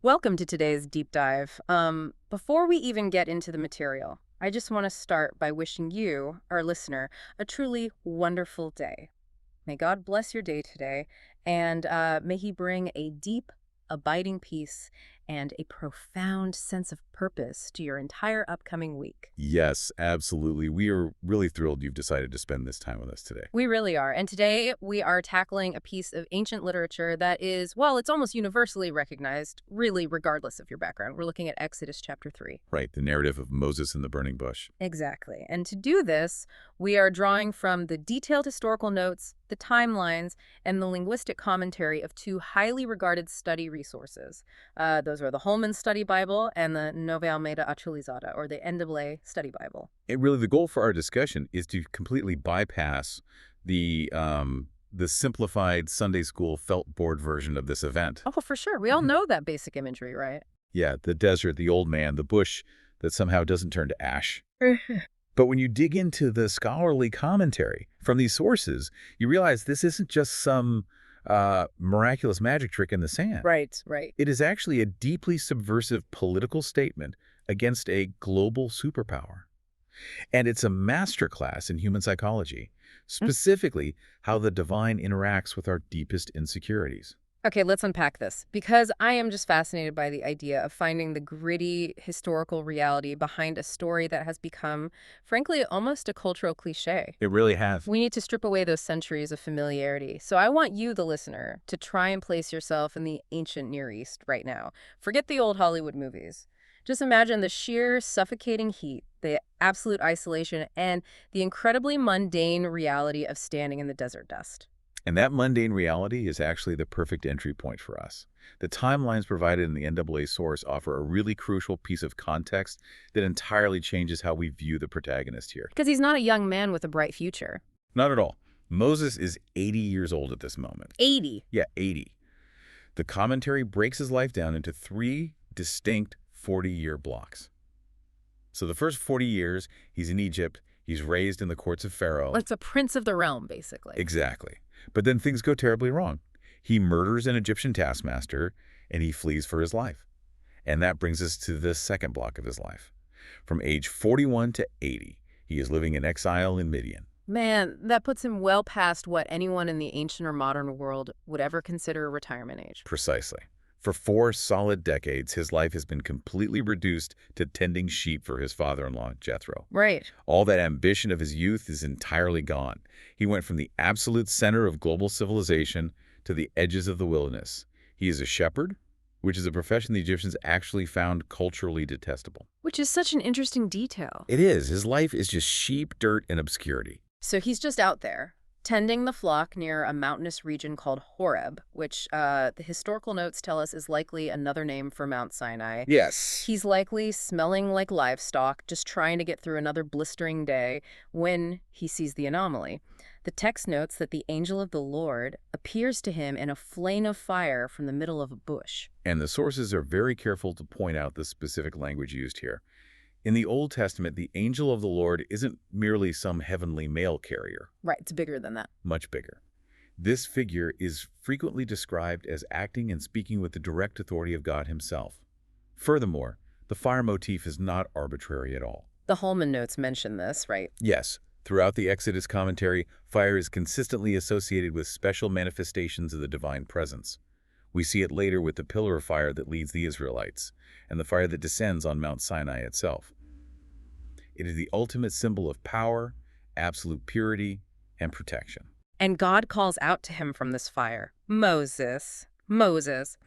Welcome to today's deep dive. Before we even get into the material, I just want to start by wishing you, our listener, a truly wonderful day. May God bless your day today, and may He bring a deep, abiding peace and a profound sense of purpose to your entire upcoming week. Yes, absolutely. We are really thrilled you've decided to spend this time with us today. We really are. And today we are tackling a piece of ancient literature that is, well, it's almost universally recognized, really, regardless of your background. We're looking at Exodus chapter 3. Right, the narrative of Moses and the burning bush. Exactly. And to do this, we are drawing from the detailed historical notes, the timelines, and the linguistic commentary of two highly regarded study resources. Those are the Holman Study Bible and the Nova Almeida Actualizada, or the NAA Study Bible. Really, the goal for our discussion is to completely bypass the simplified Sunday school felt board version of this event. Oh, for sure. We all know that basic imagery, right? Yeah, the desert, the old man, the bush that somehow doesn't turn to ash. But when you dig into the scholarly commentary from these sources, you realize this isn't just some miraculous magic trick in the sand. Right, right. It is actually a deeply subversive political statement against a global superpower. And it's a masterclass in human psychology, specifically how the divine interacts with our deepest insecurities. Okay, let's unpack this, because I am just fascinated by the idea of finding the gritty historical reality behind a story that has become, frankly, almost a cultural cliche. It really has. We need to strip away those centuries of familiarity. So I want you, the listener, to try and place yourself in the ancient Near East right now. Forget the old Hollywood movies. Just imagine the sheer suffocating heat, the absolute isolation, and the incredibly mundane reality of standing in the desert dust. And that mundane reality is actually the perfect entry point for us. The timelines provided in the NAA source offer a really crucial piece of context that entirely changes how we view the protagonist here. Because he's not a young man with a bright future. Not at all. Moses is 80 years old at this moment. 80. Yeah, 80. The commentary breaks his life down into three distinct 40-year blocks. So the first 40 years, he's in Egypt. He's raised in the courts of Pharaoh. It's a prince of the realm, basically. Exactly. But then things go terribly wrong. He murders an Egyptian taskmaster, and he flees for his life. And that brings us to the second block of his life. From age 41 to 80, he is living in exile in Midian. Man, that puts him well past what anyone in the ancient or modern world would ever consider a retirement age. Precisely. For 4 solid decades, his life has been completely reduced to tending sheep for his father-in-law, Jethro. Right. All that ambition of his youth is entirely gone. He went from the absolute center of global civilization to the edges of the wilderness. He is a shepherd, which is a profession the Egyptians actually found culturally detestable. Which is such an interesting detail. It is. His life is just sheep, dirt, and obscurity. So he's just out there, tending the flock near a mountainous region called Horeb, which the historical notes tell us is likely another name for Mount Sinai. Yes. He's likely smelling like livestock, just trying to get through another blistering day when he sees the anomaly. The text notes that the angel of the Lord appears to him in a flame of fire from the middle of a bush. And the sources are very careful to point out the specific language used here. In the Old Testament, the angel of the Lord isn't merely some heavenly mail carrier. Right, it's bigger than that. Much bigger. This figure is frequently described as acting and speaking with the direct authority of God himself. Furthermore, the fire motif is not arbitrary at all. The Holman notes mention this, right? Yes, throughout the Exodus commentary, fire is consistently associated with special manifestations of the divine presence. We see it later with the pillar of fire that leads the Israelites, and the fire that descends on Mount Sinai itself. It is the ultimate symbol of power, absolute purity, and protection. And God calls out to him from this fire, Moses, Moses.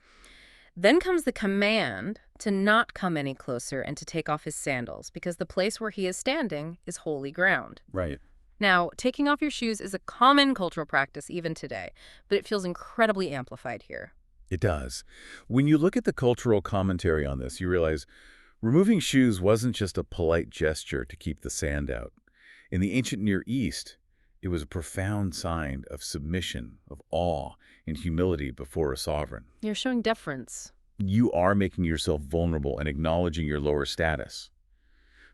Then comes the command to not come any closer and to take off his sandals, because the place where he is standing is holy ground. Right. Now, taking off your shoes is a common cultural practice even today, but it feels incredibly amplified here. It does. When you look at the cultural commentary on this, you realize removing shoes wasn't just a polite gesture to keep the sand out. In the ancient Near East, it was a profound sign of submission, of awe, and humility before a sovereign. You're showing deference. You are making yourself vulnerable and acknowledging your lower status.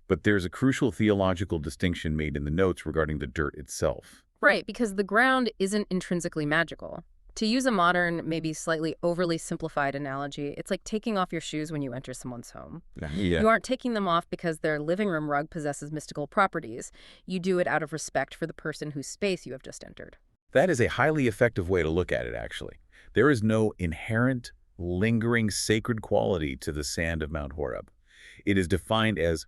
But there's a crucial theological distinction made in the notes regarding the dirt itself. Right, because the ground isn't intrinsically magical. To use a modern, maybe slightly overly simplified analogy, it's like taking off your shoes when you enter someone's home. Yeah. You aren't taking them off because their living room rug possesses mystical properties. You do it out of respect for the person whose space you have just entered. That is a highly effective way to look at it, actually. There is no inherent, lingering sacred quality to the sand of Mount Horeb. It is defined as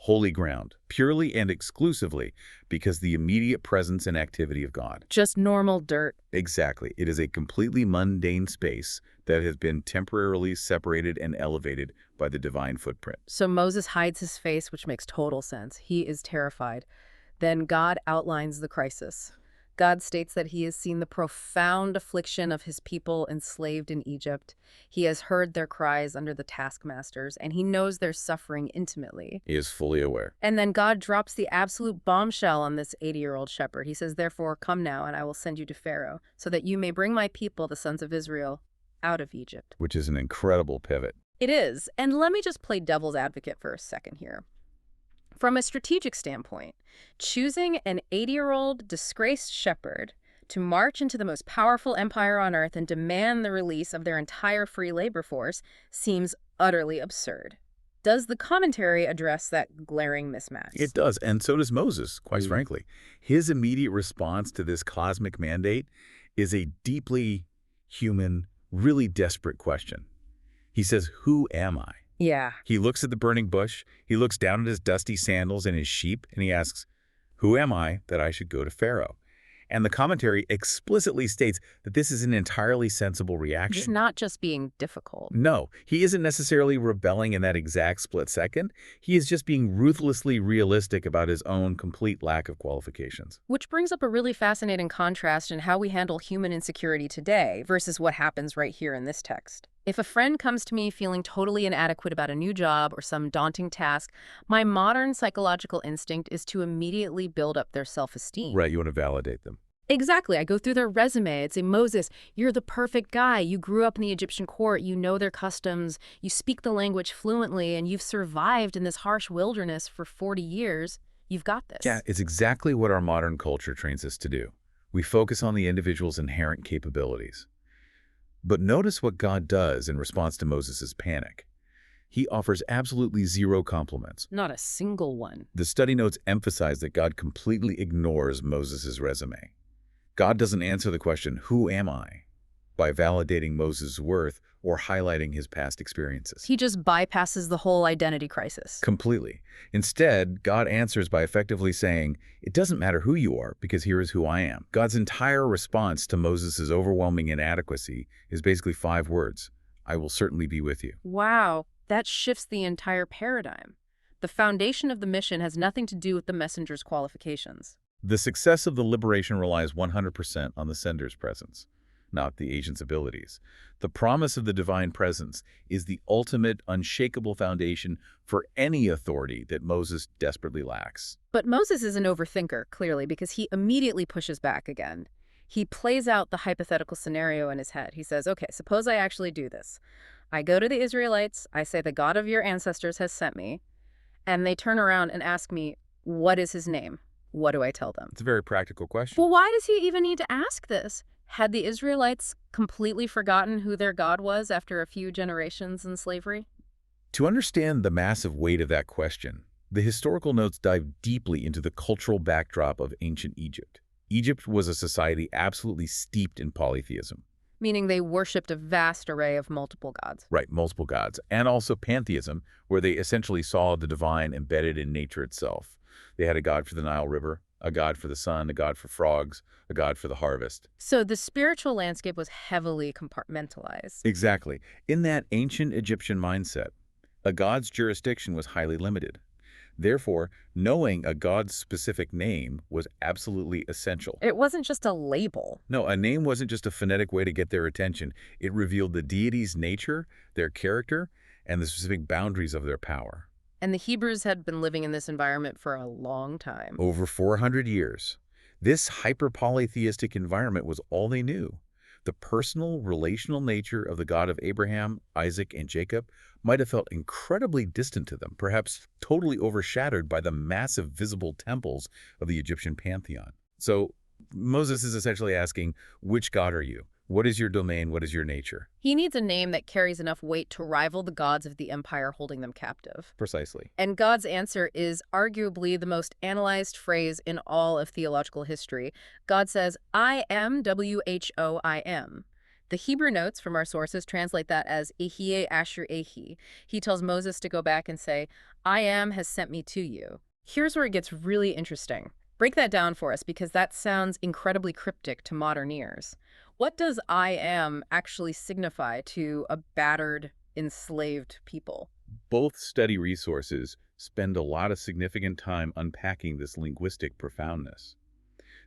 holy ground, purely and exclusively because the immediate presence and activity of God. Just normal dirt. Exactly. It is a completely mundane space that has been temporarily separated and elevated by the divine footprint. So Moses hides his face, which makes total sense. He is terrified. Then God outlines the crisis. God states that he has seen the profound affliction of his people enslaved in Egypt. He has heard their cries under the taskmasters, and he knows their suffering intimately. He is fully aware. And then God drops the absolute bombshell on this 80-year-old shepherd. He says, "Therefore, come now, and I will send you to Pharaoh, so that you may bring my people, the sons of Israel, out of Egypt." Which is an incredible pivot. It is. And let me just play devil's advocate for a second here. From a strategic standpoint, choosing an 80-year-old disgraced shepherd to march into the most powerful empire on earth and demand the release of their entire free labor force seems utterly absurd. Does the commentary address that glaring mismatch? It does, and so does Moses, quite frankly. His immediate response to this cosmic mandate is a deeply human, really desperate question. He says, "Who am I?" Yeah. He looks at the burning bush, he looks down at his dusty sandals and his sheep, and he asks, "Who am I that I should go to Pharaoh?" And the commentary explicitly states that this is an entirely sensible reaction. It's not just being difficult. No, he isn't necessarily rebelling in that exact split second. He is just being ruthlessly realistic about his own complete lack of qualifications. Which brings up a really fascinating contrast in how we handle human insecurity today versus what happens right here in this text. If a friend comes to me feeling totally inadequate about a new job or some daunting task, my modern psychological instinct is to immediately build up their self-esteem. Right, you want to validate them. Exactly. I go through their resume. I'd say, "Moses, you're the perfect guy. You grew up in the Egyptian court. You know their customs. You speak the language fluently, and you've survived in this harsh wilderness for 40 years. You've got this." Yeah, it's exactly what our modern culture trains us to do. We focus on the individual's inherent capabilities. But notice what God does in response to Moses' panic. He offers absolutely zero compliments. Not a single one. The study notes emphasize that God completely ignores Moses' resume. God doesn't answer the question, "Who am I?" by validating Moses' worth or highlighting his past experiences. He just bypasses the whole identity crisis. Completely. Instead, God answers by effectively saying, "It doesn't matter who you are, because here is who I am." God's entire response to Moses' overwhelming inadequacy is basically 5 words. "I will certainly be with you." Wow, that shifts the entire paradigm. The foundation of the mission has nothing to do with the messenger's qualifications. The success of the liberation relies 100% on the sender's presence, not the agent's abilities. The promise of the divine presence is the ultimate, unshakable foundation for any authority that Moses desperately lacks. But Moses is an overthinker, clearly, because he immediately pushes back again. He plays out the hypothetical scenario in his head. He says, "Okay, suppose I actually do this. I go to the Israelites, I say the God of your ancestors has sent me, and they turn around and ask me, what is his name? What do I tell them?" It's a very practical question. Well, why does he even need to ask this? Had the Israelites completely forgotten who their God was after a few generations in slavery? To understand the massive weight of that question, the historical notes dive deeply into the cultural backdrop of ancient Egypt. Egypt was a society absolutely steeped in polytheism. Meaning they worshipped a vast array of multiple gods. Right, multiple gods. And also pantheism, where they essentially saw the divine embedded in nature itself. They had a god for the Nile River, a god for the sun, a god for frogs, a god for the harvest. So the spiritual landscape was heavily compartmentalized. Exactly. In that ancient Egyptian mindset, a god's jurisdiction was highly limited. Therefore, knowing a god's specific name was absolutely essential. It wasn't just a label. No, a name wasn't just a phonetic way to get their attention. It revealed the deity's nature, their character, and the specific boundaries of their power. And the Hebrews had been living in this environment for a long time. Over 400 years. This hyper-polytheistic environment was all they knew. The personal, relational nature of the God of Abraham, Isaac, and Jacob might have felt incredibly distant to them, perhaps totally overshadowed by the massive visible temples of the Egyptian pantheon. So Moses is essentially asking, which God are you? What is your domain? What is your nature? He needs a name that carries enough weight to rival the gods of the empire holding them captive. Precisely. And God's answer is arguably the most analyzed phrase in all of theological history. God says, I am WHOIM. The Hebrew notes from our sources translate that as Ehie Asher Ehi. He tells Moses to go back and say, I am has sent me to you. Here's where it gets really interesting. Break that down for us because that sounds incredibly cryptic to modern ears. What does I am actually signify to a battered, enslaved people? Both study resources spend a lot of significant time unpacking this linguistic profoundness.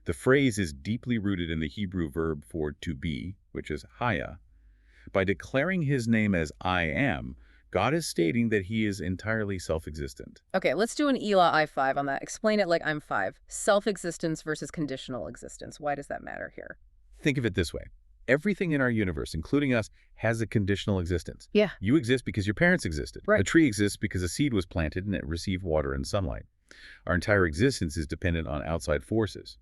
The phrase is deeply rooted in the Hebrew verb for to be, which is haya. By declaring his name as I am, God is stating that he is entirely self-existent. Okay, let's do an Elah I5 on that. Explain it like I'm 5. Self-existence versus conditional existence. Why does that matter here? Think of it this way. Everything in our universe, including us, has a conditional existence. Yeah. You exist because your parents existed. Right. A tree exists because a seed was planted and it received water and sunlight. Our entire existence is dependent on outside forces.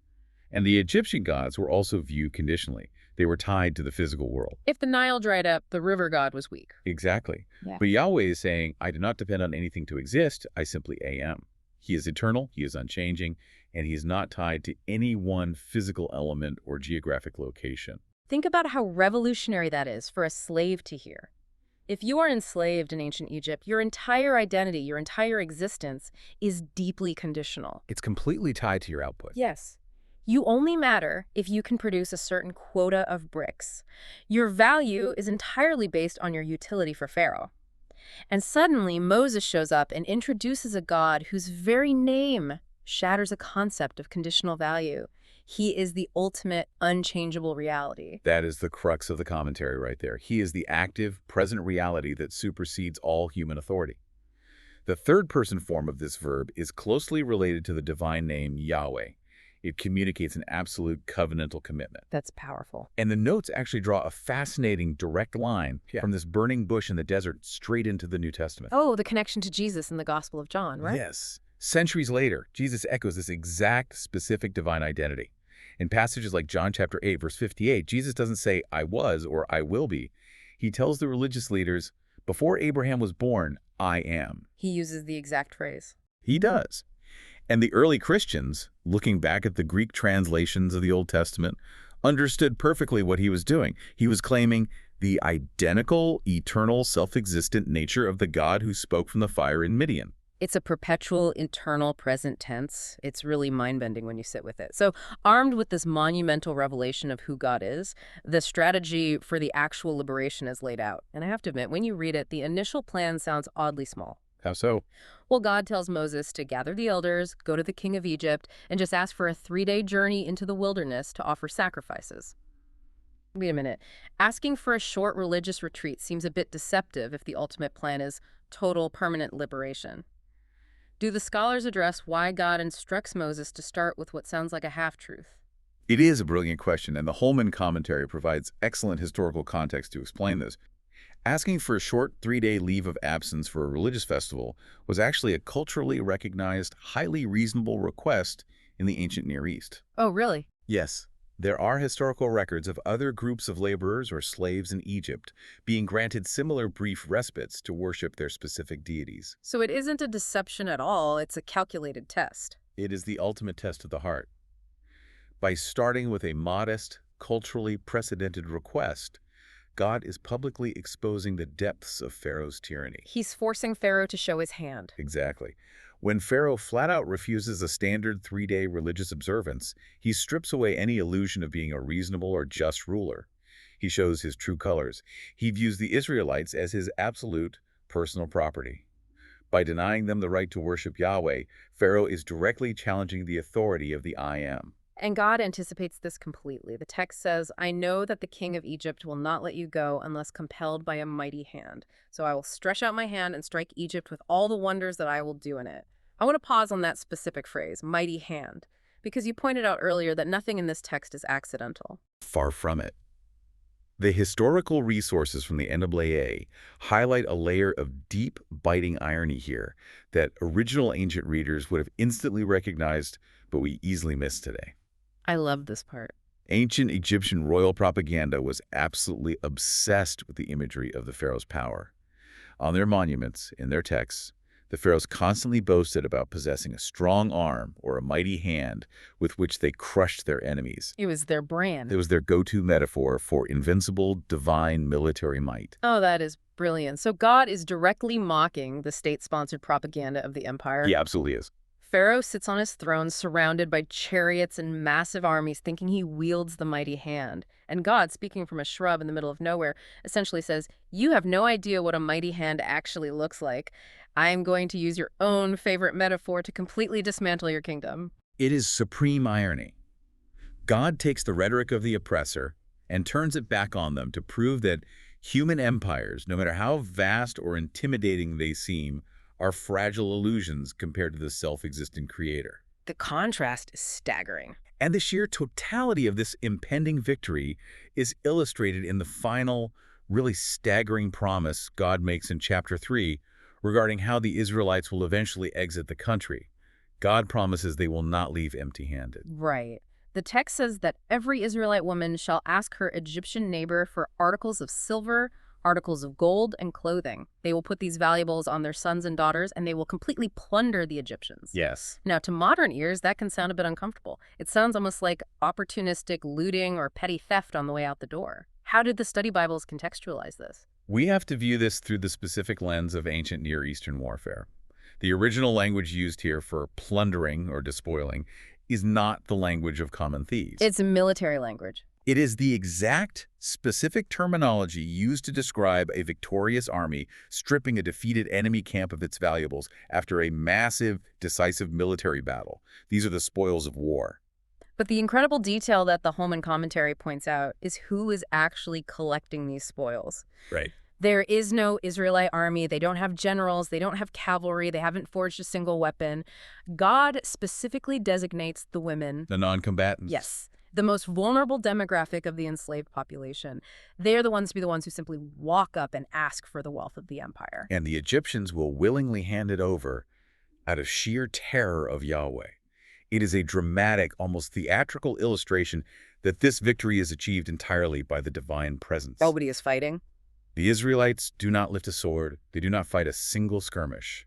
And the Egyptian gods were also viewed conditionally. They were tied to the physical world. If the Nile dried up, the river god was weak. Exactly. Yeah. But Yahweh is saying, I do not depend on anything to exist. I simply am. He is eternal, he is unchanging, and he is not tied to any one physical element or geographic location. Think about how revolutionary that is for a slave to hear. If you are enslaved in ancient Egypt, your entire identity, your entire existence is deeply conditional. It's completely tied to your output. Yes. You only matter if you can produce a certain quota of bricks. Your value is entirely based on your utility for Pharaoh. And suddenly, Moses shows up and introduces a God whose very name shatters a concept of conditional value. He is the ultimate, unchangeable reality. That is the crux of the commentary right there. He is the active, present reality that supersedes all human authority. The third-person form of this verb is closely related to the divine name Yahweh. It communicates an absolute covenantal commitment. That's powerful. And the notes actually draw a fascinating direct line from this burning bush in the desert straight into the New Testament. Oh, the connection to Jesus in the Gospel of John, right? Yes. Centuries later, Jesus echoes this exact specific divine identity. In passages like John chapter 8, verse 58, Jesus doesn't say, I was or I will be. He tells the religious leaders, before Abraham was born, I am. He uses the exact phrase. He does. And the early Christians, looking back at the Greek translations of the Old Testament, understood perfectly what he was doing. He was claiming the identical, eternal, self-existent nature of the God who spoke from the fire in Midian. It's a perpetual, internal, present tense. It's really mind-bending when you sit with it. So armed with this monumental revelation of who God is, the strategy for the actual liberation is laid out. And I have to admit, when you read it, the initial plan sounds oddly small. How so? Well, God tells Moses to gather the elders, go to the king of Egypt, and just ask for a 3-day journey into the wilderness to offer sacrifices. Wait a minute. Asking for a short religious retreat seems a bit deceptive if the ultimate plan is total, permanent liberation. Do the scholars address why God instructs Moses to start with what sounds like a half-truth? It is a brilliant question, and the Holman commentary provides excellent historical context to explain this. Asking for a short 3-day leave of absence for a religious festival was actually a culturally recognized, highly reasonable request in the ancient Near East. Oh, really? Yes, there are historical records of other groups of laborers or slaves in Egypt being granted similar brief respites to worship their specific deities. So it isn't a deception at all, it's a calculated test. It is the ultimate test of the heart. By starting with a modest, culturally precedented request, God is publicly exposing the depths of Pharaoh's tyranny. He's forcing Pharaoh to show his hand. Exactly. When Pharaoh flat out refuses a standard 3-day religious observance, he strips away any illusion of being a reasonable or just ruler. He shows his true colors. He views the Israelites as his absolute personal property. By denying them the right to worship Yahweh, Pharaoh is directly challenging the authority of the I Am. And God anticipates this completely. The text says, I know that the king of Egypt will not let you go unless compelled by a mighty hand. So I will stretch out my hand and strike Egypt with all the wonders that I will do in it. I want to pause on that specific phrase, mighty hand, because you pointed out earlier that nothing in this text is accidental. Far from it. The historical resources from the NAA highlight a layer of deep, biting irony here that original ancient readers would have instantly recognized, but we easily miss today. I love this part. Ancient Egyptian royal propaganda was absolutely obsessed with the imagery of the pharaoh's power. On their monuments, in their texts, the pharaohs constantly boasted about possessing a strong arm or a mighty hand with which they crushed their enemies. It was their brand. It was their go-to metaphor for invincible, divine military might. Oh, that is brilliant. So God is directly mocking the state-sponsored propaganda of the empire. He absolutely is. Pharaoh sits on his throne surrounded by chariots and massive armies thinking he wields the mighty hand. And God, speaking from a shrub in the middle of nowhere, essentially says, "You have no idea what a mighty hand actually looks like. I am going to use your own favorite metaphor to completely dismantle your kingdom." It is supreme irony. God takes the rhetoric of the oppressor and turns it back on them to prove that human empires, no matter how vast or intimidating they seem, are fragile illusions compared to the self-existent creator. The contrast is staggering. And the sheer totality of this impending victory is illustrated in the final, really staggering promise God makes in chapter 3 regarding how the Israelites will eventually exit the country. God promises they will not leave empty-handed. Right. The text says that every Israelite woman shall ask her Egyptian neighbor for articles of silver, articles of gold, and clothing. They will put these valuables on their sons and daughters, and they will completely plunder the Egyptians. Yes. Now, to modern ears, that can sound a bit uncomfortable. It sounds almost like opportunistic looting or petty theft on the way out the door. How did the study Bibles contextualize this? We have to view this through the specific lens of ancient Near Eastern warfare. The original language used here for plundering or despoiling is not the language of common thieves. It's a military language. It is the exact, specific terminology used to describe a victorious army stripping a defeated enemy camp of its valuables after a massive, decisive military battle. These are the spoils of war. But the incredible detail that the Holman commentary points out is who is actually collecting these spoils. Right. There is no Israelite army. They don't have generals. They don't have cavalry. They haven't forged a single weapon. God specifically designates the women. The non-combatants. Yes. The most vulnerable demographic of the enslaved population. They're the ones to be the ones who simply walk up and ask for the wealth of the empire. And the Egyptians will willingly hand it over out of sheer terror of Yahweh. It is a dramatic, almost theatrical illustration that this victory is achieved entirely by the divine presence. Nobody is fighting. The Israelites do not lift a sword. They do not fight a single skirmish.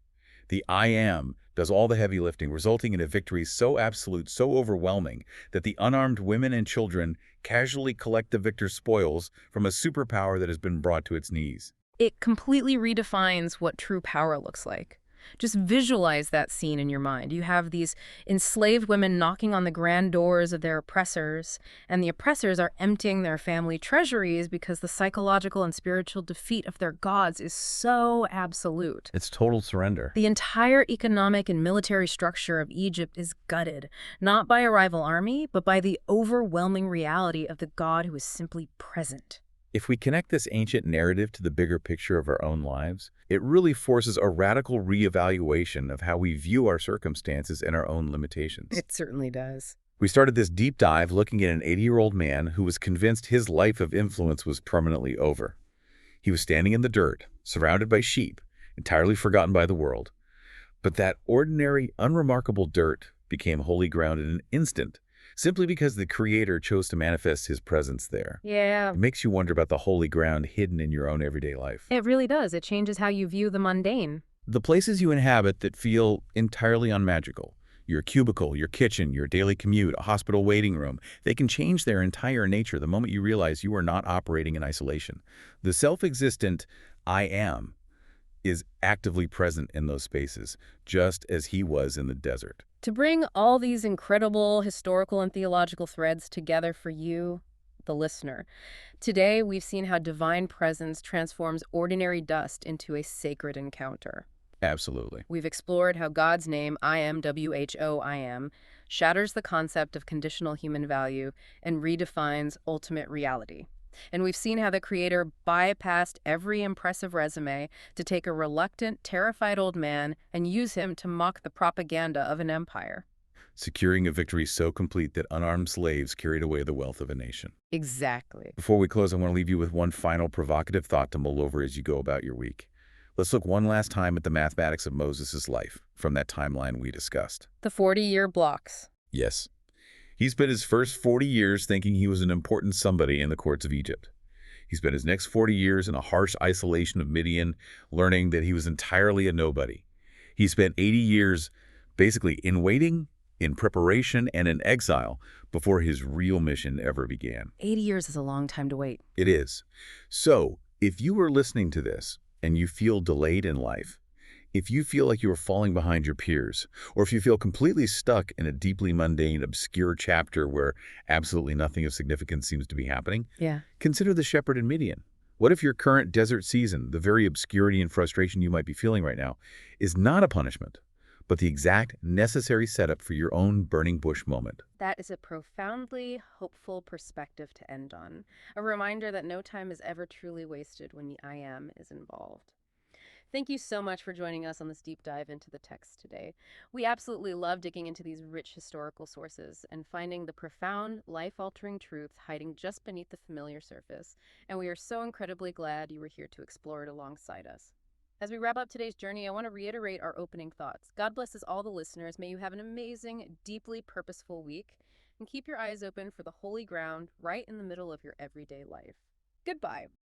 The I Am does all the heavy lifting, resulting in a victory so absolute, so overwhelming, that the unarmed women and children casually collect the victor's spoils from a superpower that has been brought to its knees. It completely redefines what true power looks like. Just visualize that scene in your mind. You have these enslaved women knocking on the grand doors of their oppressors, and the oppressors are emptying their family treasuries because the psychological and spiritual defeat of their gods is so absolute. It's total surrender. The entire economic and military structure of Egypt is gutted, not by a rival army, but by the overwhelming reality of the God who is simply present. If we connect this ancient narrative to the bigger picture of our own lives, it really forces a radical reevaluation of how we view our circumstances and our own limitations. It certainly does. We started this deep dive looking at an 80-year-old man who was convinced his life of influence was permanently over. He was standing in the dirt, surrounded by sheep, entirely forgotten by the world. But that ordinary, unremarkable dirt became holy ground in an instant, simply because the Creator chose to manifest His presence there. Yeah. It makes you wonder about the holy ground hidden in your own everyday life. It really does. It changes how you view the mundane. The places you inhabit that feel entirely unmagical. Your cubicle, your kitchen, your daily commute, a hospital waiting room. They can change their entire nature the moment you realize you are not operating in isolation. The self-existent I Am is actively present in those spaces, just as He was in the desert. To bring all these incredible historical and theological threads together for you, the listener, today we've seen how divine presence transforms ordinary dust into a sacred encounter. Absolutely. We've explored how God's name, I am, W-H-O-I-M, shatters the concept of conditional human value and redefines ultimate reality. And we've seen how the Creator bypassed every impressive resume to take a reluctant, terrified old man and use him to mock the propaganda of an empire. Securing a victory so complete that unarmed slaves carried away the wealth of a nation. Exactly. Before we close, I want to leave you with one final provocative thought to mull over as you go about your week. Let's look one last time at the mathematics of Moses' life from that timeline we discussed. The 40-year blocks. Yes. He spent his first 40 years thinking he was an important somebody in the courts of Egypt. He spent his next 40 years in a harsh isolation of Midian, learning that he was entirely a nobody. He spent 80 years basically in waiting, in preparation, and in exile before his real mission ever began. 80 years is a long time to wait. It is. So, if you are listening to this and you feel delayed in life, if you feel like you are falling behind your peers, or if you feel completely stuck in a deeply mundane, obscure chapter where absolutely nothing of significance seems to be happening, Yeah. consider the shepherd in Midian. What if your current desert season, the very obscurity and frustration you might be feeling right now, is not a punishment, but the exact necessary setup for your own burning bush moment? That is a profoundly hopeful perspective to end on. A reminder that no time is ever truly wasted when the I am is involved. Thank you so much for joining us on this deep dive into the text today. We absolutely love digging into these rich historical sources and finding the profound, life-altering truths hiding just beneath the familiar surface, and we are so incredibly glad you were here to explore it alongside us. As we wrap up today's journey, I want to reiterate our opening thoughts. God blesses all the listeners. May you have an amazing, deeply purposeful week, and keep your eyes open for the holy ground right in the middle of your everyday life. Goodbye.